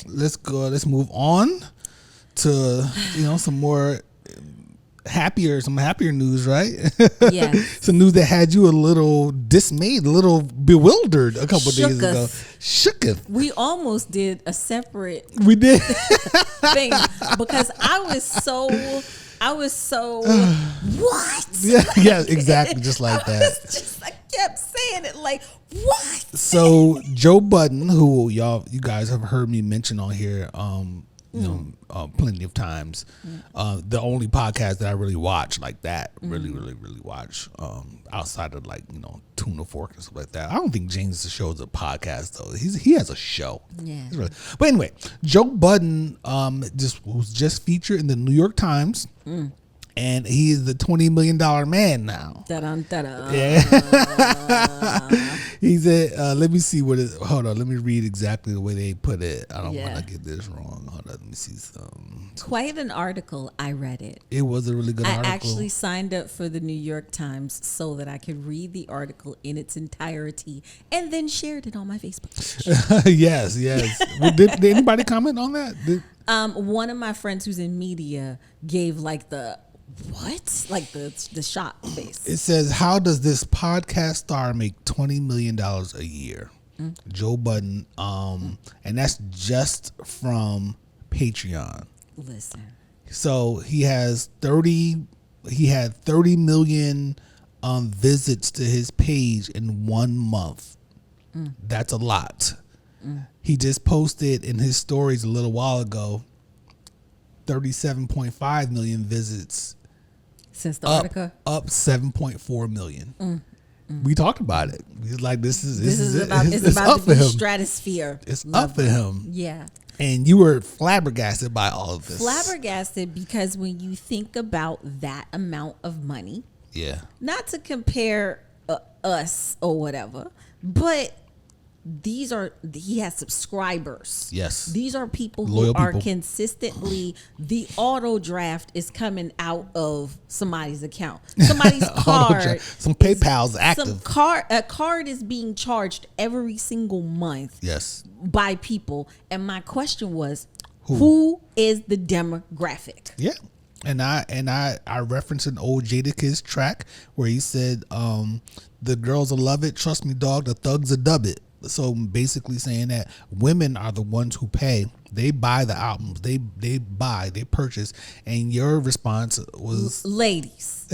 let's go. Let's move on to some more some happier news, right? Yeah. Some news that had you a little dismayed, a little bewildered a couple of days ago. Shooketh. We almost did a separate We did thing because I was so what? yeah, exactly, just like that. I kept saying it like, what? So Joe Budden, who you guys have heard me mention on here, plenty of times. The only podcast that I really watch like that, really watch, outside of Tuna Fork and stuff like that. I don't think James' show is a podcast though. He has a show. Yeah. But anyway, Joe Budden was just featured in the New York Times. And he is the $20 million man now. Da-dun. Yeah. He said, let me see hold on, let me read exactly the way they put it. I don't want to get this wrong. Hold on, let me see some. Quite an article. I read it. It was a really good article. I actually signed up for the New York Times so that I could read the article in its entirety and then shared it on my Facebook page. Yes. Well, did anybody comment on that? One of my friends who's in media gave the what? Like the shock face. It says, how does this podcast star make $20 million a year? Joe Budden, and that's just from Patreon. Listen. So he had 30 million visits to his page in 1 month. That's a lot. He just posted in his stories a little while ago 37.5 million visits. Since the article? Up 7.4 million. We talked about it. He's like, this is it's about up for him. Stratosphere. It's up for him. Yeah. And you were flabbergasted by all of this. Flabbergasted because when you think about that amount of money, yeah, not to compare us or whatever, but he has subscribers. Yes. These are people Loyal who are people. consistently, the auto draft is coming out of somebody's account. Somebody's card. Some PayPal's active. A card is being charged every single month. Yes. By people. And my question was, who is the demographic? Yeah. And I referenced an old Jadakiss track where he said, the girls will love it. Trust me, dog. The thugs will dub it. So basically saying that women are the ones who pay. They buy the albums. They purchase. And your response was, ladies,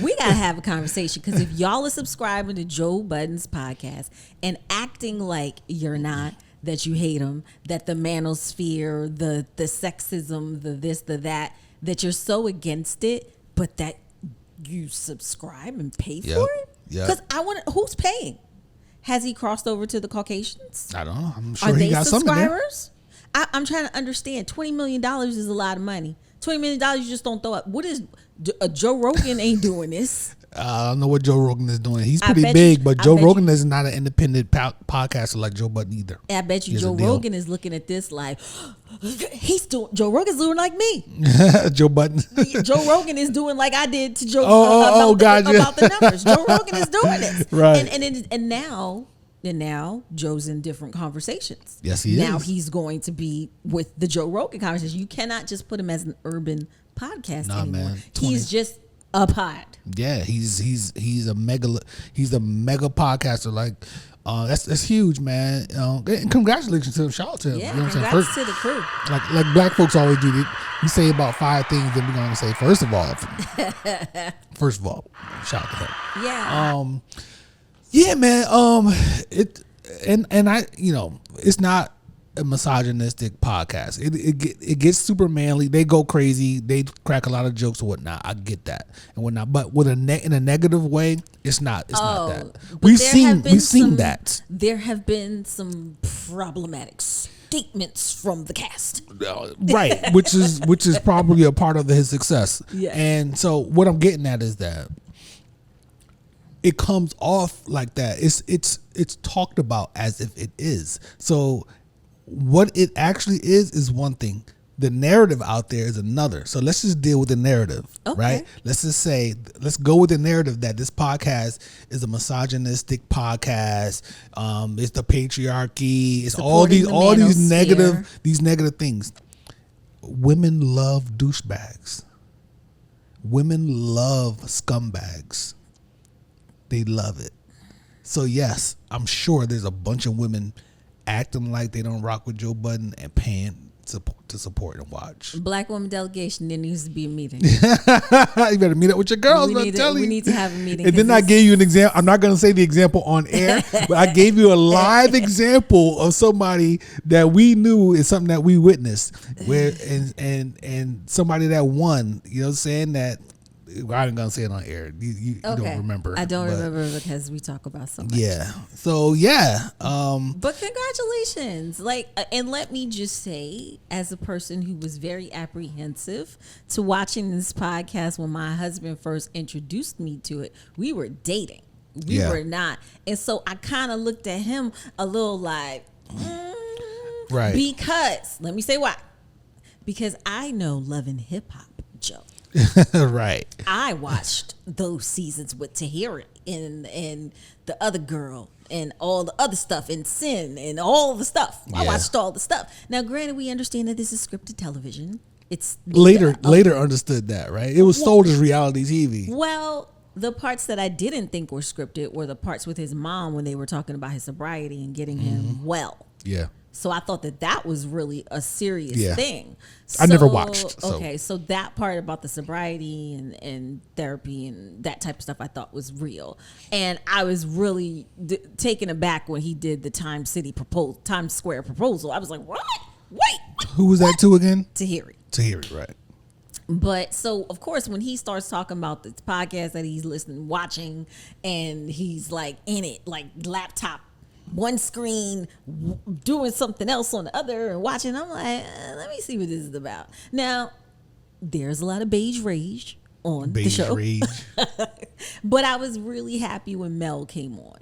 we gotta have a conversation, because if y'all are subscribing to Joe Budden's podcast and acting like you're not, that you hate him, that the manosphere, the sexism, the this, the that you're so against it, but that you subscribe and pay for it? Yeah. Because who's paying? Has he crossed over to the Caucasians? I don't know. I'm sure Are he they got some in there. subscribers? I'm trying to understand. $20 million is a lot of money. $20 million you just don't throw up. What is Joe Rogan ain't doing this? I don't know what Joe Rogan is doing. He's pretty big, but Joe Rogan is not an independent podcaster like Joe Budden either. I bet you Joe Rogan is looking at this like, Joe Rogan's doing like me. Joe Budden. Joe Rogan is doing like I did to Joe about the numbers. Joe Rogan is doing this. Right. And now Joe's in different conversations. Yes, he is. Now he's going to be with the Joe Rogan conversation. You cannot just put him as an urban podcast anymore. Man. He's just a pod. Yeah, he's a mega podcaster. Like, that's huge, man. And congratulations to him. Shout out to him. Yeah, you know what I'm congrats to the crew. Like black folks always do. We say about 5 things, then we're gonna say first of all, shout out to him. Yeah. Yeah, man. It's not a misogynistic podcast. It gets super manly. They go crazy. They crack a lot of jokes or whatnot. I get that and whatnot. But with in a negative way, it's not. It's not that. We've seen that. There have been some problematic statements from the cast. Right, which is probably a part of his success. Yeah. And so what I'm getting at is that it comes off like that. It's talked about as if it is. So what it actually is one thing, The narrative out there is another. So let's just deal with the narrative, right? Let's go with the narrative that this podcast is a misogynistic podcast. It's the patriarchy. It's all these negative things. Women love douchebags. Women love scumbags. They love it. So yes, I'm sure there's a bunch of women acting like they don't rock with Joe Budden and paying to support and watch. Black woman delegation, there needs to be a meeting. You better meet up with your girls. We need to have a meeting. And then I gave you an example. I'm not going to say the example on air, but I gave you a live example of somebody that we knew is something that we witnessed, where and somebody that won. You know what I'm saying? That I ain't gonna say it on air. You don't remember. I don't remember because we talk about so much. Yeah. So yeah. But congratulations. And let me just say, as a person who was very apprehensive to watching this podcast when my husband first introduced me to it, we were dating. We were not. And so I kind of looked at him a little like, right. Because let me say why. Because I know Love and Hip Hop, Joe. Right. I watched those seasons with Tahiri and the other girl and all the other stuff and Sin and all the stuff. I watched all the stuff. Now, granted, we understand that this is scripted television. It's later understood that, right? It was sold as reality TV. Well, the parts that I didn't think were scripted were the parts with his mom when they were talking about his sobriety and getting him well. Yeah. So I thought that was really a serious thing. I never watched. So. Okay, so that part about the sobriety and therapy and that type of stuff I thought was real. And I was really taken aback when he did the Times Square proposal. I was like, what? Wait. Who was that to again? Tahiri, right. But so, of course, when he starts talking about this podcast that he's listening, watching, and he's like in it, like laptop, one screen, doing something else on the other and watching, I'm like, let me see what this is about. Now, there's a lot of beige rage on the show. But I was really happy when Mel came on.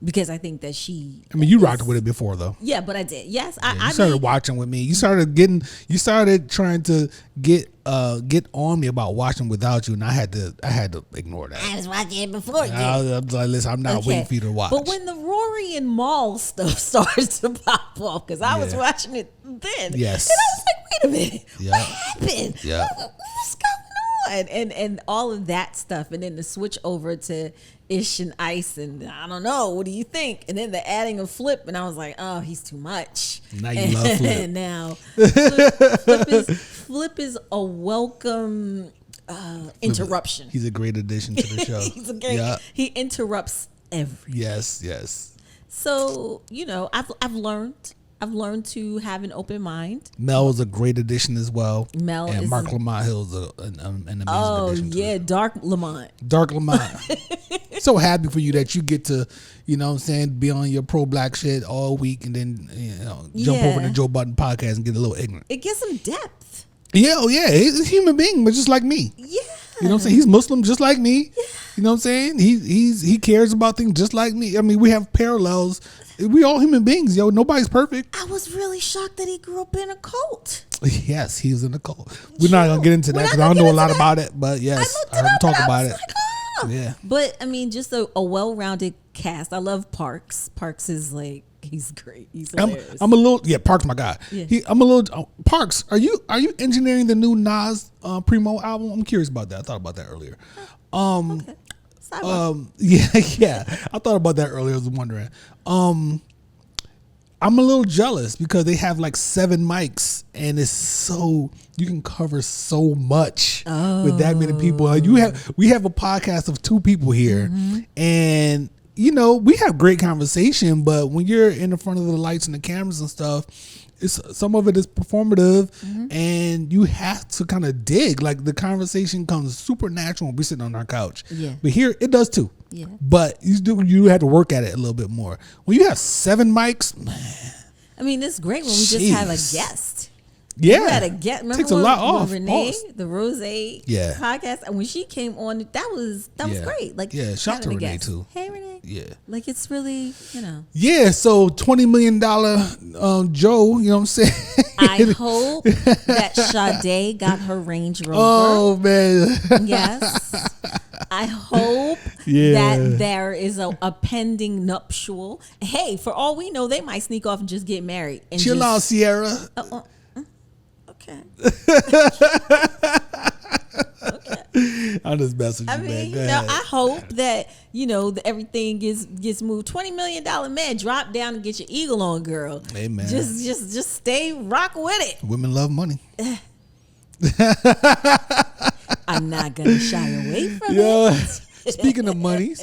Because I think that you rocked with it before though. Yeah, but I did. Yes. I started watching with me. You started trying to get on me about watching without you, and I had to ignore that. I was watching it before you. I was like, listen, I'm not waiting for you to watch. But when the Rory and Mal stuff started to pop off, because I was watching it then. Yes. And I was like, wait a minute. What happened? Yeah. What's going on? And all of that stuff. And then the switch over to Ish and Ice, and I don't know, what do you think? And then the adding of Flip, and I was like, oh, he's too much. Now you love Flip. And now Flip is a welcome interruption. He's a great addition to the show. He interrupts everything. Yes. So, I've learned to have an open mind. Mel is a great addition as well. And Mark Lamont Hill is an amazing addition. Oh, yeah, Dark Lamont. So happy for you that you get to, be on your pro-black shit all week and then, jump over to Joe Budden podcast and get a little ignorant. It gives some depth. Yeah, he's a human being, but just like me. Yeah. You know what I'm saying? He's Muslim just like me. Yeah. You know what I'm saying? He cares about things just like me. I mean, we have parallels. We all human beings, yo. Nobody's perfect. I was really shocked that he grew up in a cult. Yes, he was in a cult. We're not gonna get into that because I don't know a lot about it. But yes, I heard him talk about it. Like, oh. Yeah. But I mean, just a well-rounded cast. I love Parks. Parks is like, he's great. He's hilarious. I'm a little Parks, my guy. Yeah. I'm a little Parks. Are you engineering the new Nas Primo album? I'm curious about that. I thought about that earlier. Okay. Yeah. I thought about that earlier. I was wondering. I'm a little jealous because they have like 7 mics and it's so you can cover so much with that many people. We have a podcast of 2 people here, and we have great conversation. But when you're in the front of the lights and the cameras and stuff, some of it is performative, and you have to kind of dig. Like the conversation comes supernatural when we're sitting on our couch. Yeah. But here it does too. Yeah. But you have to work at it a little bit more. When you have 7 mics, man. I mean, it's great when we just have a guest. Yeah. You had a guest. Remember takes a lot off. Renee, the Rose podcast, and when she came on, that was great. Like, shout out to Renee too. Hey Renee. Yeah. Like, it's really, Yeah, so $20 million Joe, you know what I'm saying? I hope that Sade got her Range Rover. Oh man. Yes. I hope that there is a pending nuptial. Hey, for all we know, they might sneak off and just get married. And Chill out, Sierra. Okay. I'm just messing with you, man. Go ahead. I hope that everything gets moved. $20 million man, drop down and get your eagle on, girl. Amen. Just stay rock with it. Women love money. I'm not gonna shy away from it. Speaking of money.